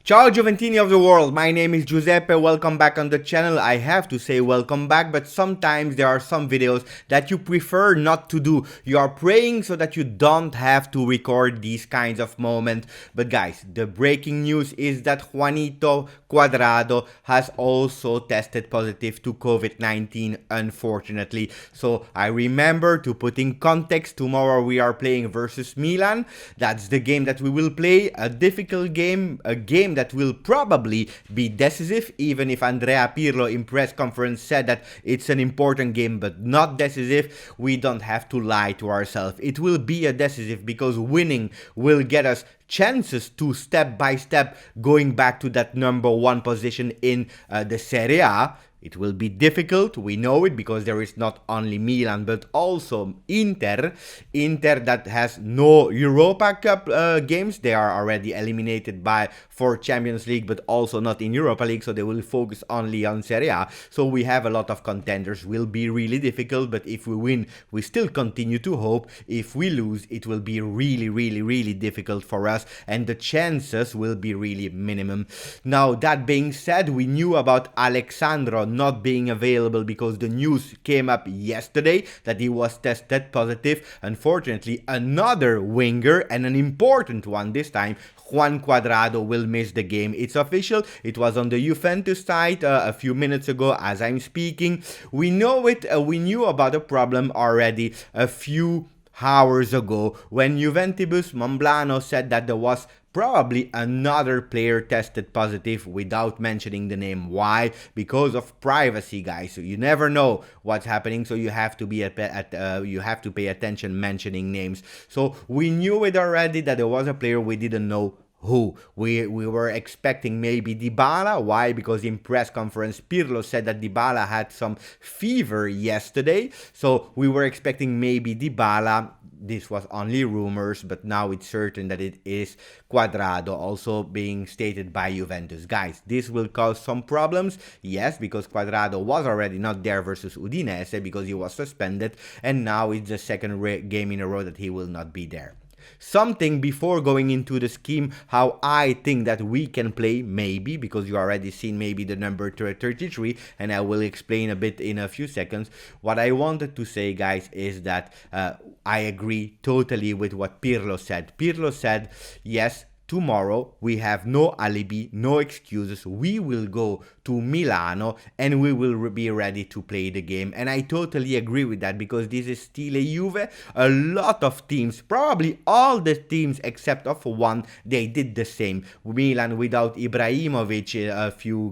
Ciao Giuventini of the world, my name is Giuseppe, welcome back on the channel. I have to say welcome back, but sometimes there are some videos that you prefer not to do. You are praying so that you don't have to record these kinds of moments. But guys, the breaking news is that Juanito Cuadrado has also tested positive to COVID-19, unfortunately. So I remember to put in context, tomorrow we are playing versus Milan. That's the game that we will play, a difficult game, a game that will probably be decisive, even if Andrea Pirlo in press conference said that it's an important game but not decisive. We don't have to lie to ourselves. It will be a decisive because winning will get us chances to step by step going back to that number one position in the Serie A. It will be difficult, we know it, because there is not only Milan but also Inter that has no Europa Cup games. They are already eliminated for Champions League but also not in Europa League, so they will focus only on Serie A. So we have a lot of contenders. Will be really difficult, but if we win, we still continue to hope. If we lose, it will be really difficult for us, and the chances will be really minimum. Now, that being said, we knew about Alex Sandro not being available because the news came up yesterday that he was tested positive. Unfortunately, another winger, and an important one this time, Juan Cuadrado, will miss the game. It's official. It was on the Juventus site a few minutes ago as I'm speaking. We know it. We knew about the problem already a few hours ago when Juventus Monblano said that there was probably another player tested positive without mentioning the name. Why? Because of privacy, guys. So you never know what's happening, so you have to be you have to pay attention mentioning names. So we knew it already that there was a player, we didn't know who. We were expecting maybe Dybala. Why? Because in press conference Pirlo said that Dybala had some fever yesterday, so we were expecting maybe Dybala. This was only rumors, but now it's certain that it is Cuadrado, also being stated by Juventus. Guys, this will cause some problems, yes, because Cuadrado was already not there versus Udinese because he was suspended, and now it's the second game in a row that he will not be there. Something before going into the scheme, how I think that we can play, maybe, because you already seen maybe the number 33, and I will explain a bit in a few seconds. What I wanted to say, guys, is that I agree totally with what Pirlo said. Pirlo said, yes, tomorrow we have no alibi, no excuses. We will go to Milano and we will be ready to play the game. And I totally agree with that, because this is still a Juve. A lot of teams, probably all the teams except of one, they did the same. Milan without Ibrahimovic a few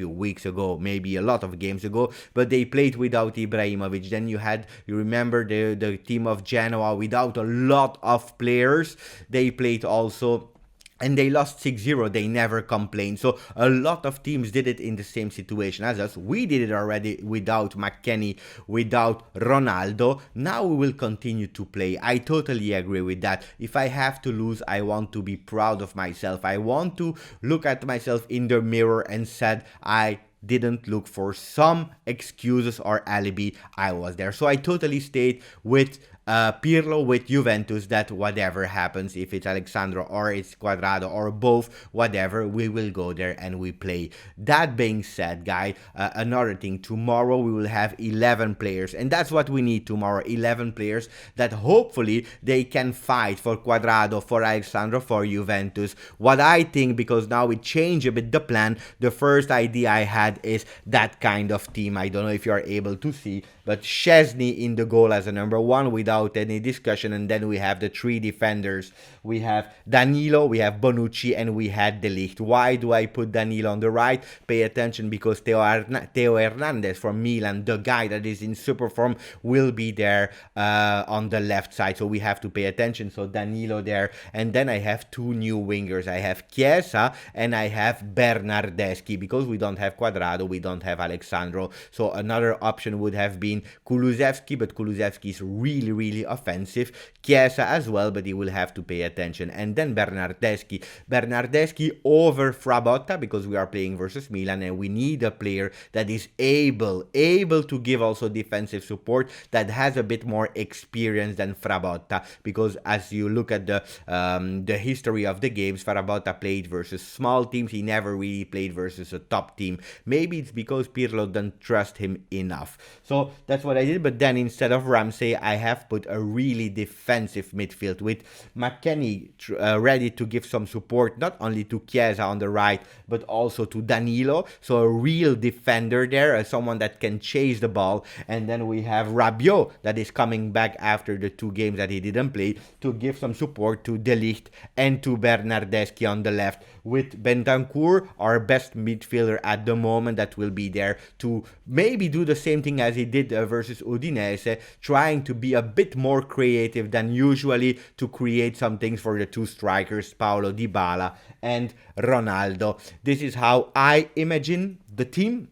weeks ago, maybe a lot of games ago, but they played without Ibrahimovic. Then you remember the team of Genoa without a lot of players. They played also, and they lost 6-0, they never complained. So a lot of teams did it in the same situation as us. We did it already without McKennie, without Ronaldo. Now we will continue to play. I totally agree with that. If I have to lose, I want to be proud of myself. I want to look at myself in the mirror and said, I didn't look for some excuses or alibi. I was there. So I totally stayed with Pirlo, with Juventus, that whatever happens, if it's Alexandro or it's Cuadrado or both, whatever, we will go there and we play. That being said, guys, another thing, tomorrow we will have 11 players, and that's what we need tomorrow. 11 players that hopefully they can fight for Cuadrado, for Alexandro, for Juventus. What I think, because now we change a bit the plan, the first idea I had is that kind of team. I don't know if you are able to see, but Szczesny in the goal as a number one without any discussion, and then we have the three defenders. We have Danilo, we have Bonucci, and we had De Ligt. Why do I put Danilo on the right? Pay attention, because Theo Hernandez from Milan, the guy that is in super form, will be there on the left side, so we have to pay attention. So Danilo there, and then I have two new wingers. I have Chiesa and I have Bernardeschi, because we don't have Cuadrado, we don't have Alexandro. So another option would have been Kulusevski, but Kulusevski is really really offensive. Chiesa as well, but he will have to pay attention. And then Bernardeschi. Bernardeschi over Frabotta, because we are playing versus Milan and we need a player that is able to give also defensive support, that has a bit more experience than Frabotta, because as you look at the history of the games, Frabotta played versus small teams. He never really played versus a top team. Maybe it's because Pirlo doesn't trust him enough. So that's what I did. But then instead of Ramsey, I have put a really defensive midfield with McKennie ready to give some support, not only to Chiesa on the right, but also to Danilo. So a real defender there, someone that can chase the ball. And then we have Rabiot that is coming back after the 2 games that he didn't play to give some support to De Ligt and to Bernardeschi on the left, with Bentancur, our best midfielder at the moment, that will be there to maybe do the same thing as he did versus Udinese, trying to be a bit more creative than usually to create some things for the 2 strikers, Paulo Dybala and Ronaldo. This is how I imagine the team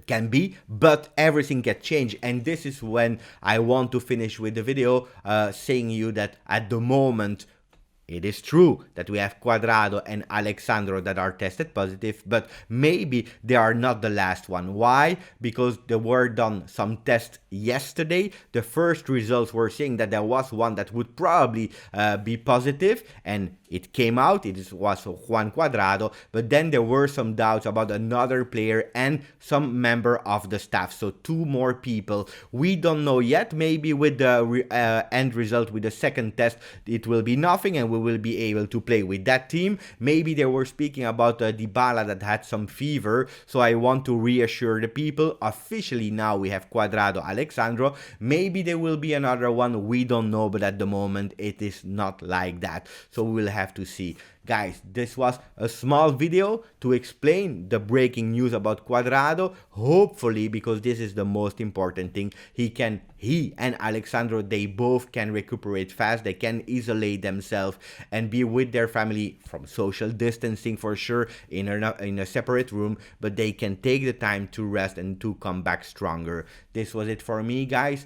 can be, but everything can change. And this is when I want to finish with the video saying you that at the moment it is true that we have Cuadrado and Alex Sandro that are tested positive, but maybe they are not the last one. Why? Because there were done some tests yesterday. The first results were saying that there was one that would probably be positive, and it came out. It was Juan Cuadrado, but then there were some doubts about another player and some member of the staff. So 2 more people. We don't know yet. Maybe with the end result, with the second test, it will be nothing and we will be able to play with that team. Maybe they were speaking about Dybala that had some fever. So I want to reassure the people. Officially now we have Cuadrado, Alex Sandro. Maybe there will be another one. We don't know, but at the moment it is not like that. So we will have to see. Guys, this was a small video to explain the breaking news about Cuadrado. Hopefully, because this is the most important thing, he and Alexandro, they both can recuperate fast. They can isolate themselves and be with their family from social distancing for sure, in a separate room, but they can take the time to rest and to come back stronger. This was it for me, guys.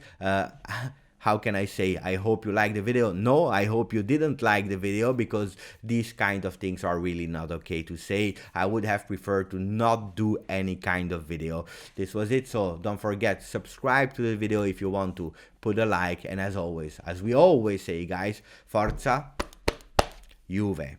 How can I say? I hope you liked the video. No, I hope you didn't like the video, because these kind of things are really not okay to say. I would have preferred to not do any kind of video. This was it. So don't forget, subscribe to the video if you want to, put a like, and as always, as we always say, guys, Forza Juve.